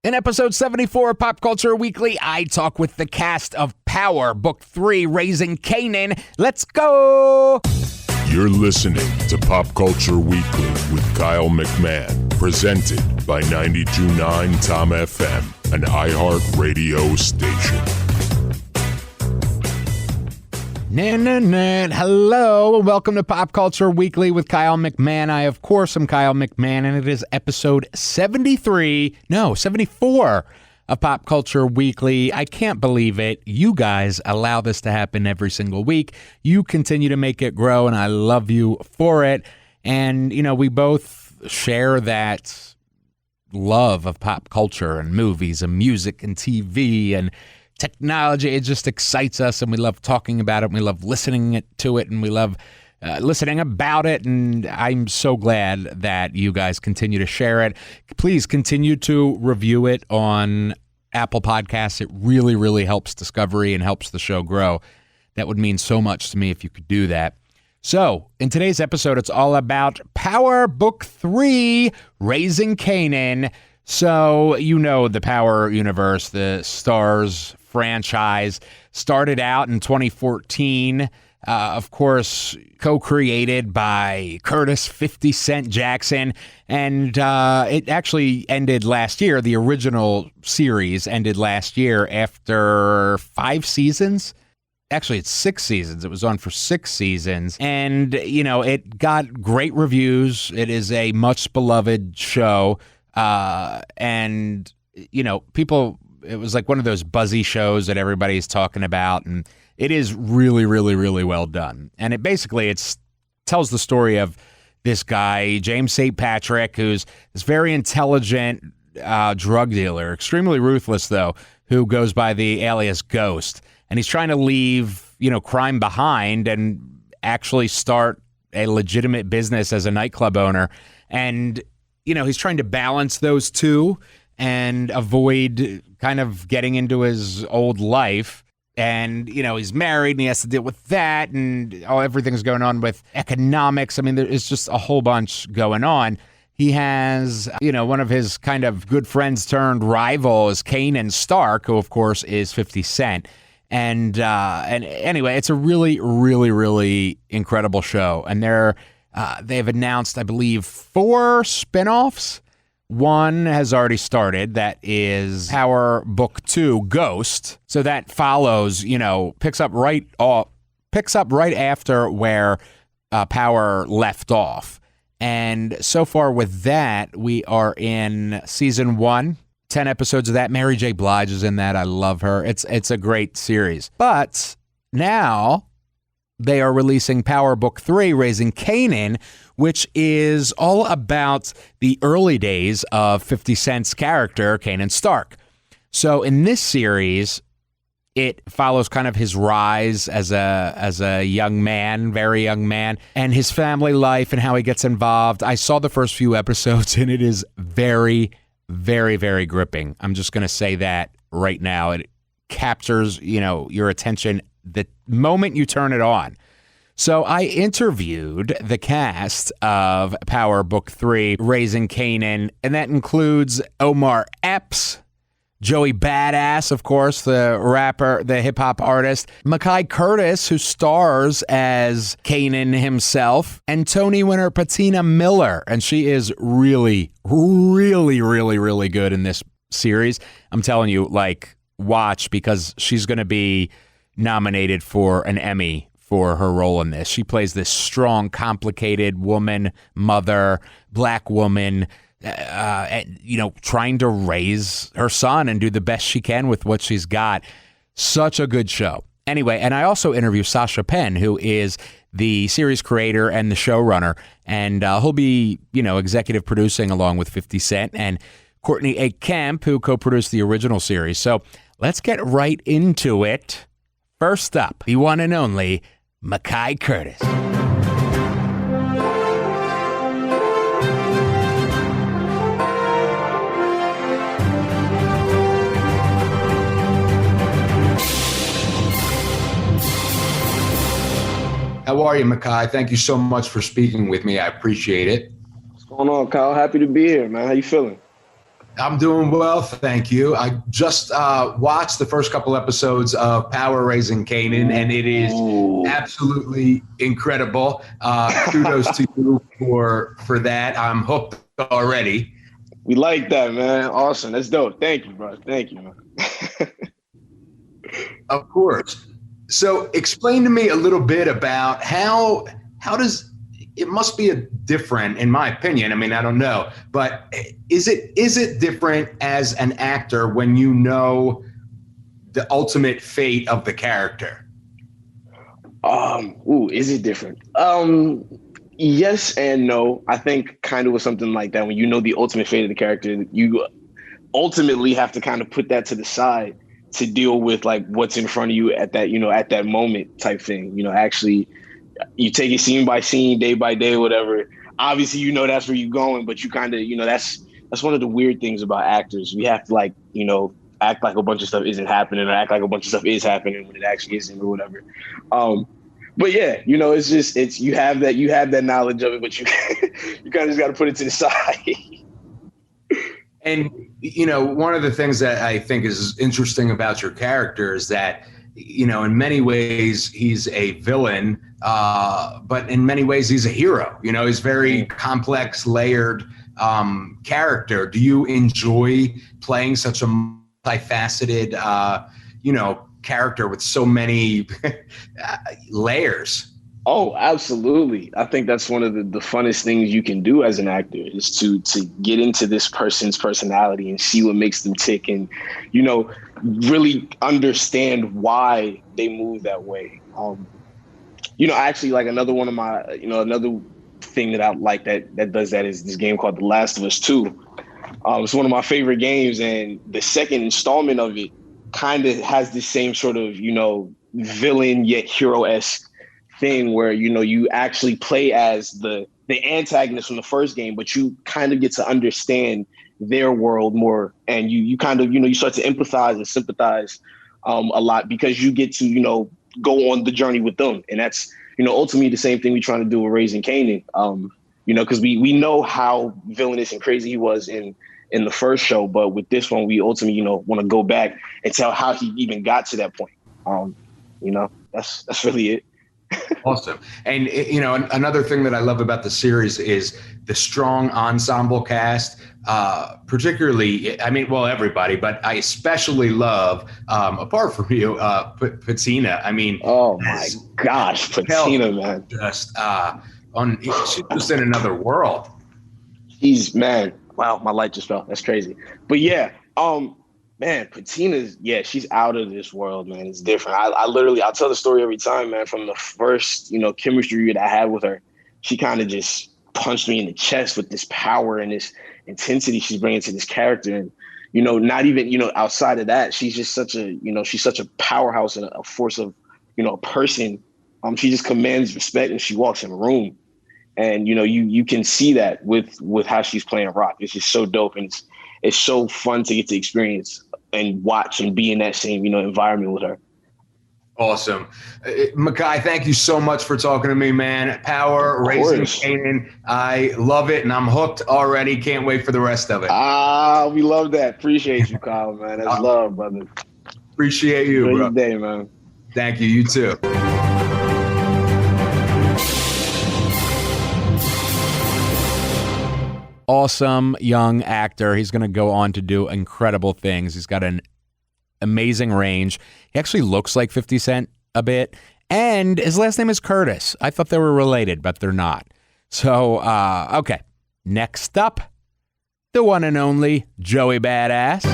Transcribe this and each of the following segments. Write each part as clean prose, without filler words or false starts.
In episode 74 of Pop Culture Weekly, I talk with the cast of Power, Book 3, Raising Kanan. Let's go! You're listening to Pop Culture Weekly with Kyle McMahon, presented by 92.9 Tom FM, an iHeart radio station. Hello, and welcome to Pop Culture Weekly with Kyle McMahon. I, of course, am Kyle McMahon, and it is episode 74 of Pop Culture Weekly. I can't believe it. You guys allow this to happen every single week. You continue to make it grow, and I love you for it. And, you know, we both share that love of pop culture and movies and music and TV and technology. It just excites us, and we love talking about it, and we love listening to it, and we love listening about it, and I'm so glad that you guys continue to share it. Please continue to review it on Apple Podcasts. It really, really helps discovery and helps the show grow. That would mean so much to me if you could do that. So, in today's episode, it's all about Power Book 3, Raising Kanan. So, you know the Power universe, the Stars franchise, started out in 2014, of course, co-created by Curtis 50 Cent Jackson, and it actually ended last year. The original series ended last year after 5 seasons. Actually, it's 6 seasons. It was on for 6 seasons, and, you know, it got great reviews. It is a much beloved show, and, you know, it was like one of those buzzy shows that everybody's talking about, and it is really, really, really well done. And it tells the story of this guy, James St. Patrick, who's this very intelligent drug dealer, extremely ruthless, though, who goes by the alias Ghost. And he's trying to leave, you know, crime behind and actually start a legitimate business as a nightclub owner. And, you know, he's trying to balance those two and avoid kind of getting into his old life. And, you know, he's married and he has to deal with that, and everything's going on with economics. I mean, there's just a whole bunch going on. He has, you know, one of his kind of good friends turned rival is Kanan Stark, who, of course, is 50 Cent. And anyway, it's a really, really, really incredible show. And they've announced, I believe, 4 spinoffs. One has already started. That is Power Book 2, Ghost. So that follows, you know, picks up right after where Power left off. And so far with that, we are in season 1. 10 episodes of that. Mary J. Blige is in that. I love her. It's a great series. But now they are releasing Power Book 3, Raising Kanan, which is all about the early days of 50 Cent's character, Kanan Stark. So in this series, it follows kind of his rise as a young man, very young man, and his family life and how he gets involved. I saw the first few episodes, and it is very, very, very gripping. I'm just going to say that right now. It captures, you know, your attention the moment you turn it on. So I interviewed the cast of Power Book 3, Raising Kanan, and that includes Omar Epps, Joey Badass, of course, the rapper, the hip-hop artist, Mekai Curtis, who stars as Kanan himself, and Tony winner Patina Miller, and she is really, really, really, really good in this series. I'm telling you, like, watch, because she's going to be nominated for an Emmy for her role in this. She plays this strong, complicated woman, mother, black woman, you know, trying to raise her son and do the best she can with what she's got. Such a good show. Anyway, and I also interview Sasha Penn, who is the series creator and the showrunner, and he'll be, you know, executive producing along with 50 Cent and Courtney A. Kemp, who co-produced the original series. So let's get right into it. First up, the one and only Mekai Curtis. How are you, Mekai? Thank you so much for speaking with me. I appreciate it. What's going on, Kyle? Happy to be here, man. How you feeling? I'm doing well, thank you. I just watched the first couple episodes of Power Raising Kanan, and it is absolutely incredible. Kudos to you for that. I'm hooked already. We like that, man. Awesome. That's dope. Thank you, bro. Thank you, man. Of course. So explain to me a little bit about how does it must be a different, in my opinion. I mean, I don't know, but is it different as an actor when you know the ultimate fate of the character? Is it different? Yes and no. I think kind of with something like that, when you know the ultimate fate of the character, you ultimately have to kind of put that to the side to deal with like what's in front of you at that, at that moment type thing. Actually, you take it scene by scene, day by day, whatever. Obviously, that's where you're going, but you kind of, that's one of the weird things about actors. We have to act like a bunch of stuff isn't happening, or act like a bunch of stuff is happening when it actually isn't, or whatever. But yeah, it's you have that knowledge of it, but you you kind of just got to put it to the side. And one of the things that I think is interesting about your character is that in many ways he's a villain, but in many ways he's a hero. He's very complex, layered character. Do you enjoy playing such a multifaceted, character with so many layers? Oh, absolutely. I think that's one of the funnest things you can do as an actor is to get into this person's personality and see what makes them tick and, really understand why they move that way. Actually, like another one of my, another thing that I like that does that is this game called The Last of Us 2. It's one of my favorite games, and the second installment of it kind of has the same sort of, villain yet hero-esque thing where, you actually play as the antagonist from the first game, but you kind of get to understand their world more. And you kind of, you start to empathize and sympathize a lot because you get to, go on the journey with them. And that's, ultimately the same thing we're trying to do with Raising Kanan, because we know how villainous and crazy he was in the first show. But with this one, we ultimately, want to go back and tell how he even got to that point. That's really it. Awesome. And, another thing that I love about the series is the strong ensemble cast, particularly, everybody, but I especially love, apart from you, Patina. I mean, oh my gosh, Patina, man. Just, she's just in another world. Man, wow, my light just fell. That's crazy. But yeah, man, Patina's, she's out of this world, man. It's different. I'll tell the story every time, man. From the first, chemistry that I had with her, she kind of just punched me in the chest with this power and this intensity she's bringing to this character. And, not even, outside of that, she's just such a powerhouse and a force of, a person. She just commands respect and she walks in a room. And, you can see that with how she's playing rock. It's just so dope. And it's so fun to get to experience and watch and be in that same, environment with her. Awesome. Mekai, thank you so much for talking to me, man. Power Raising Kanan. I love it, and I'm hooked already. Can't wait for the rest of it. We love that. Appreciate you, Kyle, man. That's love, brother. Appreciate you, Enjoy bro. your day, man. Thank you. You too. Awesome young actor. He's going to go on to do incredible things. He's got an amazing range. He actually looks like 50 Cent a bit. And his last name is Curtis. I thought they were related, but they're not. So, okay. Next up, the one and only Joey Badass.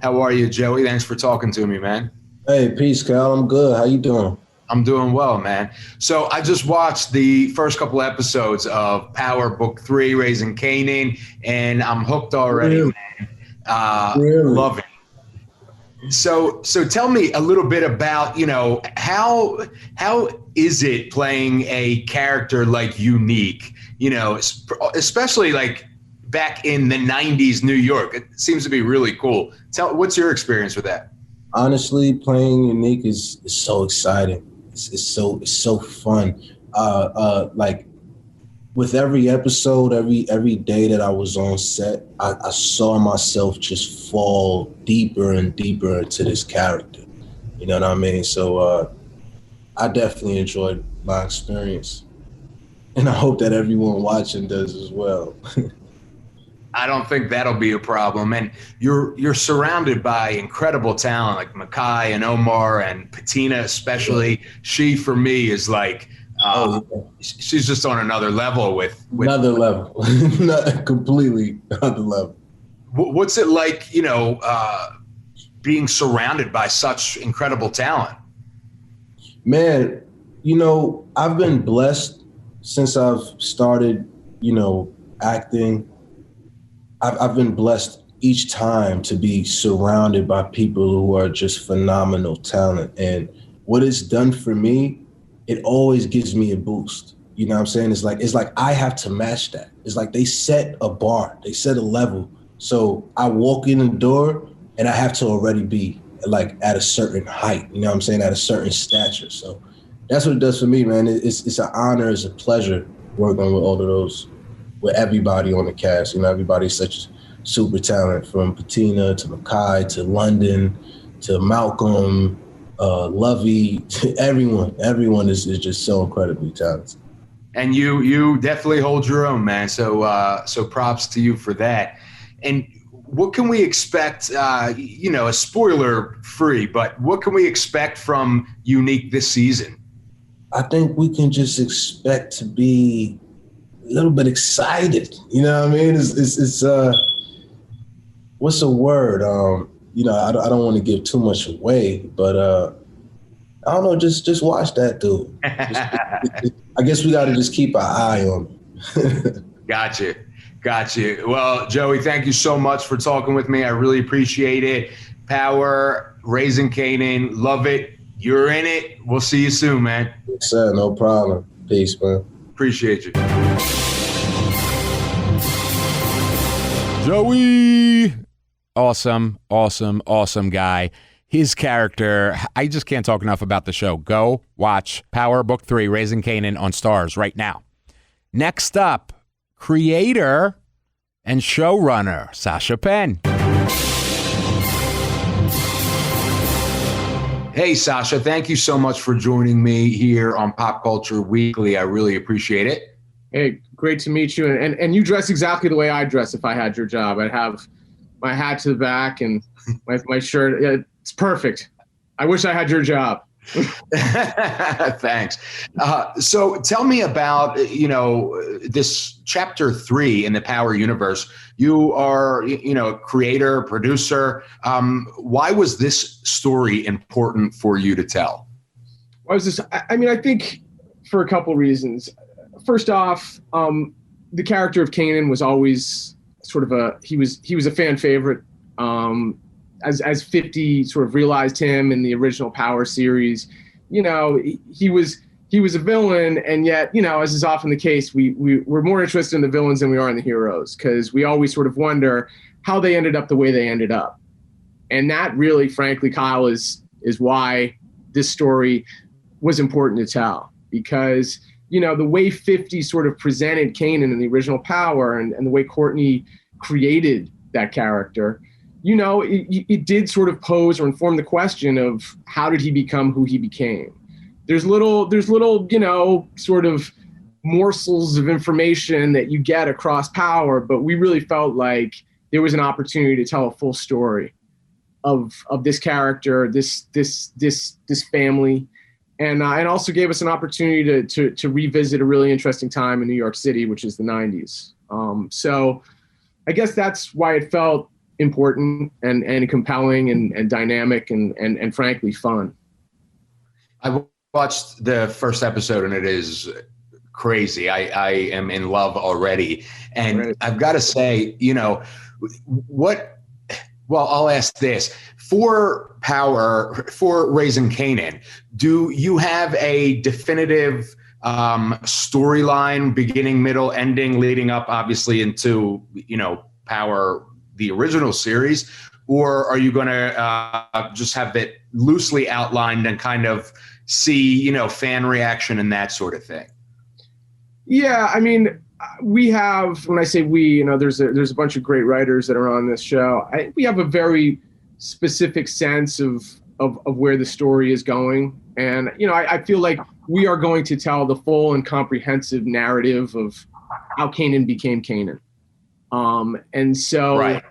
How are you, Joey? Thanks for talking to me, man. Hey, peace, Kyle. I'm good. How you doing? I'm doing well, man. So I just watched the first couple episodes of Power Book 3, Raising Kanan, and I'm hooked already, Really? man. Really? Love it. So tell me a little bit about, how is it playing a character like Unique, especially like back in the 90s New York. It seems to be really cool. What's your experience with that? Honestly, playing Unique is so exciting. It's so fun. Like with every episode, every day that I was on set, I saw myself just fall deeper and deeper into this character. You know what I mean? So I definitely enjoyed my experience. And I hope that everyone watching does as well. I don't think that'll be a problem. And you're surrounded by incredible talent like Mekai and Omar and Patina, especially. She, for me, is like she's just on another level with another level, not completely another level. What's it like, being surrounded by such incredible talent? Man, I've been blessed since I've started, acting. I've been blessed each time to be surrounded by people who are just phenomenal talent. And what it's done for me, it always gives me a boost. You know what I'm saying? It's like I have to match that. It's like they set a bar, they set a level. So I walk in the door and I have to already be like at a certain height, you know what I'm saying, at a certain stature. So that's what it does for me, man. It's an honor, it's a pleasure working with all of those, with everybody on the cast. Everybody's such super talent, from Patina to Mekai to London to Malcolm, Lovey, to everyone. Everyone is just so incredibly talented. And you definitely hold your own, man. So props to you for that. And what can we expect, a spoiler free, but what can we expect from Unique this season? I think we can just expect to be a little bit excited. You know what I mean? It's what's a word? I don't want to give too much away, but I don't know, just watch that dude. I guess we got to just keep our eye on him. Gotcha. Well, Joey, thank you so much for talking with me. I really appreciate it. Power, Raising Kanan, love it. You're in it. We'll see you soon, man. Yes, sir, no problem. Peace, man. Appreciate you. Joey! Awesome guy. His character, I just can't talk enough about the show. Go watch Power Book 3, Raising Kanan on Stars right now. Next up, creator and showrunner, Sasha Penn. Hey, Sasha, thank you so much for joining me here on Pop Culture Weekly. I really appreciate it. Hey, great to meet you. And you dress exactly the way I dress if I had your job. I'd have my hat to the back and my shirt. Yeah, it's perfect. I wish I had your job. Thanks. So tell me about, this chapter 3 in the Power universe. You are, a creator, producer. Why was this story important for you to tell? Why was this? I think for a couple reasons. First off, the character of Kanan was always sort of he was a fan favorite. As 50 sort of realized him in the original Power series, he was a villain, and yet, as is often the case, we're more interested in the villains than we are in the heroes, because we always sort of wonder how they ended up the way they ended up. And that really, frankly, Kyle, is why this story was important to tell, because the way 50 sort of presented Kanan in the original Power and the way Courtney created that character, it did sort of pose or inform the question of how did he become who he became. There's little, sort of morsels of information that you get across Power, but we really felt like there was an opportunity to tell a full story of this character, this family, and also gave us an opportunity to revisit a really interesting time in New York City, which is the 90s. So I guess that's why it felt important and compelling and dynamic and frankly fun. I watched the first episode and it is crazy. I am in love already. And right. I've got to say, I'll ask this. For Power, for Raising Kanan, do you have a definitive storyline, beginning, middle, ending, leading up obviously into, Power, the original series, or are you going to just have it loosely outlined and kind of see, fan reaction and that sort of thing? Yeah, we have, when I say we, there's a bunch of great writers that are on this show. We have a very specific sense of where the story is going. And, I feel like we are going to tell the full and comprehensive narrative of how Kanan became Kanan. And so, right.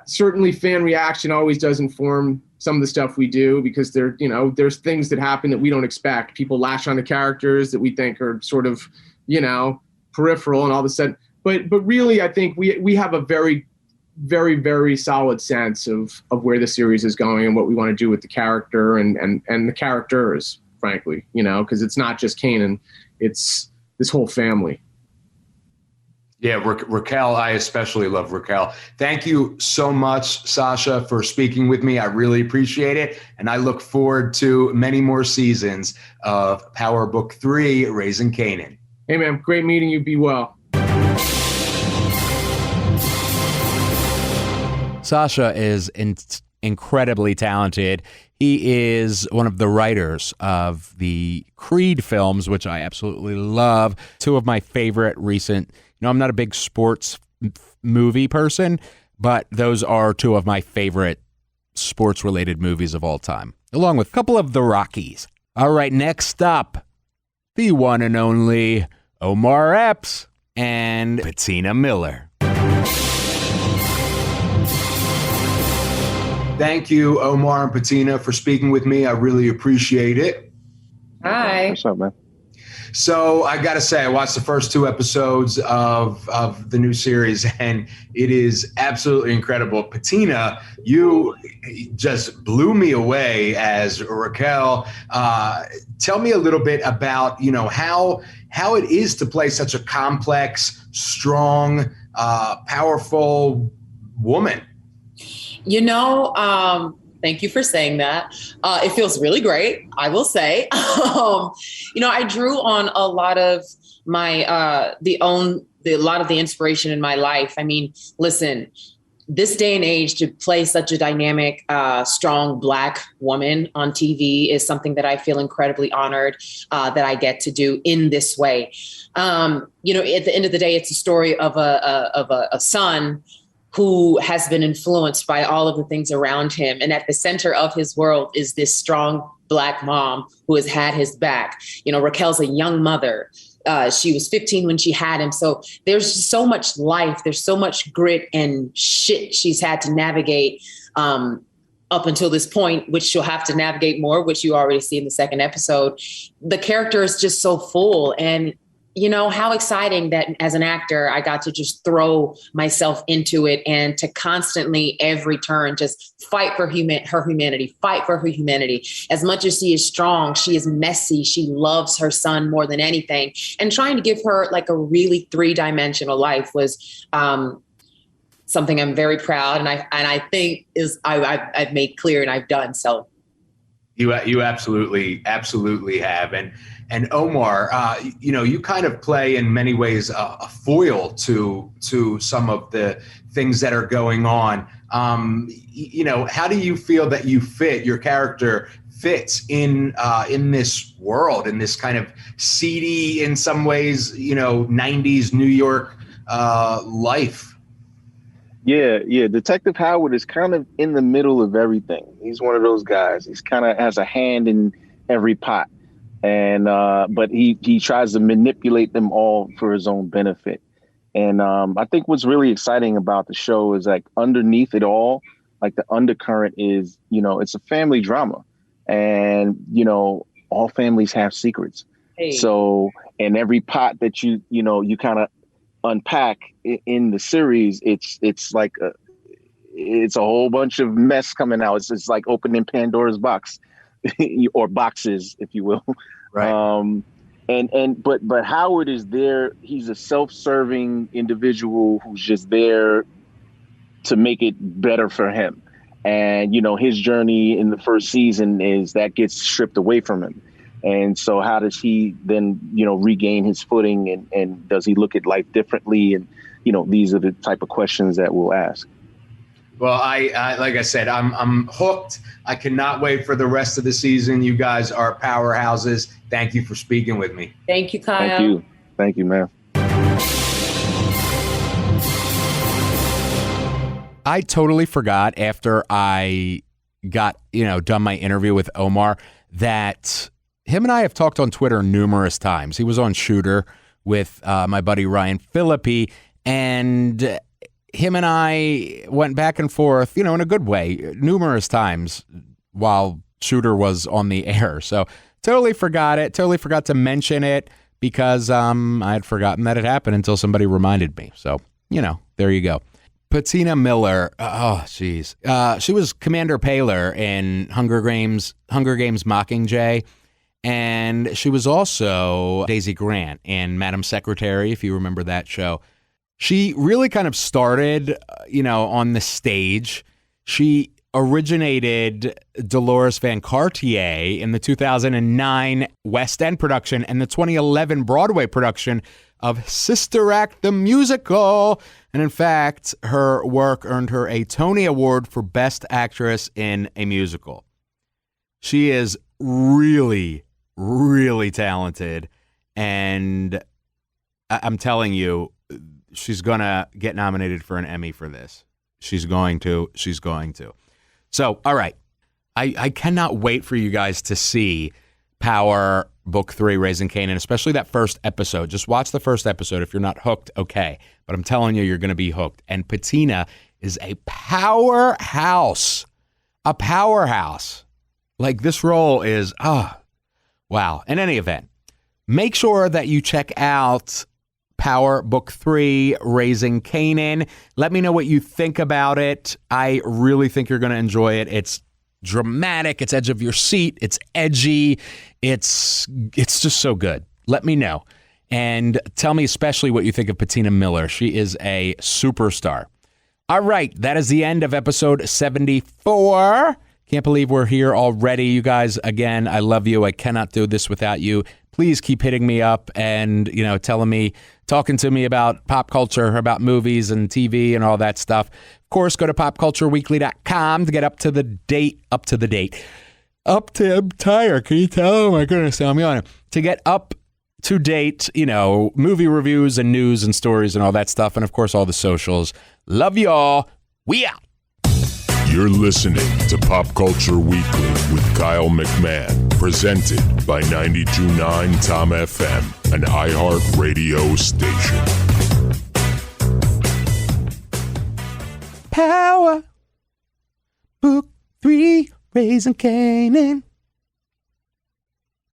Certainly fan reaction always does inform some of the stuff we do, because there's things that happen that we don't expect. People latch onto characters that we think are sort of, peripheral, and all of a sudden, but really, I think we have a very, very, very solid sense of where the series is going and what we want to do with the character and the characters, frankly, because it's not just Kanan, it's this whole family. Yeah, Raquel, I especially love Raquel. Thank you so much, Sasha, for speaking with me. I really appreciate it. And I look forward to many more seasons of Power Book 3, Raising Kanan. Hey, man, great meeting you. Be well. Sasha is incredibly talented. He is one of the writers of the Creed films, which I absolutely love. Two of my favorite recent, I'm not a big sports movie person, but those are two of my favorite sports-related movies of all time, along with a couple of the Rockies. All right, next up, the one and only Omar Epps and Patina Miller. Thank you, Omar and Patina, for speaking with me. I really appreciate it. Hi. What's up, man? So I got to say, I watched the first 2 episodes of the new series, and it is absolutely incredible. Patina, you just blew me away as Raquel. Tell me a little bit about, how it is to play such a complex, strong, powerful woman. Thank you for saying that. It feels really great, I will say. I drew on a lot of my a lot of the inspiration in my life. I mean, listen, this day and age, to play such a dynamic, strong Black woman on TV is something that I feel incredibly honored that I get to do in this way. At the end of the day, it's a story of a son who has been influenced by all of the things around him. And at the center of his world is this strong Black mom who has had his back. Raquel's a young mother. She was 15 when she had him. So there's just so much life. There's so much grit and shit she's had to navigate up until this point, which she'll have to navigate more, which you already see in the second episode. The character is just so full. And how exciting that as an actor, I got to just throw myself into it and to constantly, every turn, just fight for her humanity, fight for her humanity. As much as she is strong, she is messy. She loves her son more than anything. And trying to give her like a really 3-dimensional life was something I'm very proud and I think I've made clear and I've done. So you absolutely have. And Omar, you kind of play in many ways a foil to some of the things that are going on. How do you feel that your character fits in this world, in this kind of seedy, in some ways, 90s New York life? Yeah. Detective Howard is kind of in the middle of everything. He's one of those guys. He's kind of has a hand in every pot. And but he tries to manipulate them all for his own benefit. And I think what's really exciting about the show is like underneath it all, like the undercurrent is, it's a family drama. And, all families have secrets. Hey. So in every pot that you kind of unpack in the series, it's like it's a whole bunch of mess coming out. It's just like opening Pandora's box. Or boxes, if you will. Right. But Howard is there. He's a self-serving individual who's just there to make it better for him. And, his journey in the first season is that gets stripped away from him. And so how does he then, regain his footing and does he look at life differently? And, these are the type of questions that we'll ask. Well, I like I said, I'm hooked. I cannot wait for the rest of the season. You guys are powerhouses. Thank you for speaking with me. Thank you, Kyle. Thank you. Thank you, man. I totally forgot after I got, done my interview with Omar that him and I have talked on Twitter numerous times. He was on Shooter with my buddy Ryan Philippi, and him and I went back and forth, in a good way, numerous times while Shooter was on the air. So totally forgot it. Totally forgot to mention it because I had forgotten that it happened until somebody reminded me. So, there you go. Patina Miller, she was Commander Paler in Hunger Games Mockingjay, and she was also Daisy Grant in Madam Secretary, if you remember that show. She really kind of started, on the stage. She originated Dolores Van Cartier in the 2009 West End production and the 2011 Broadway production of Sister Act the Musical. And in fact, her work earned her a Tony Award for Best Actress in a Musical. She is really, really talented. And I'm telling you, she's going to get nominated for an Emmy for this. She's going to. So, all right. I cannot wait for you guys to see Power Book 3, Raising Kanan, especially that first episode. Just watch the first episode. If you're not hooked, okay. But I'm telling you, you're going to be hooked. And Patina is a powerhouse. A powerhouse. Like, this role is, wow. In any event, make sure that you check out Power Book 3, Raising Kanan. Let me know what you think about it. I really think you're going to enjoy it. It's dramatic. It's edge of your seat. It's edgy. It's just so good. Let me know. And tell me especially what you think of Patina Miller. She is a superstar. All right. That is the end of episode 74. Can't believe we're here already. You guys, again, I love you. I cannot do this without you. Please keep hitting me up and, talking to me about pop culture, about movies and TV and all that stuff. Of course, go to popcultureweekly.com to get up to date. I'm tired. Can you tell? Oh my goodness, I'm yawning. To get up to date, movie reviews and news and stories and all that stuff. And of course, all the socials. Love y'all. We out. You're listening to Pop Culture Weekly with Kyle McMahon, presented by 92.9 Tom FM, an iHeart radio station. Power Book 3, Raising Kanan.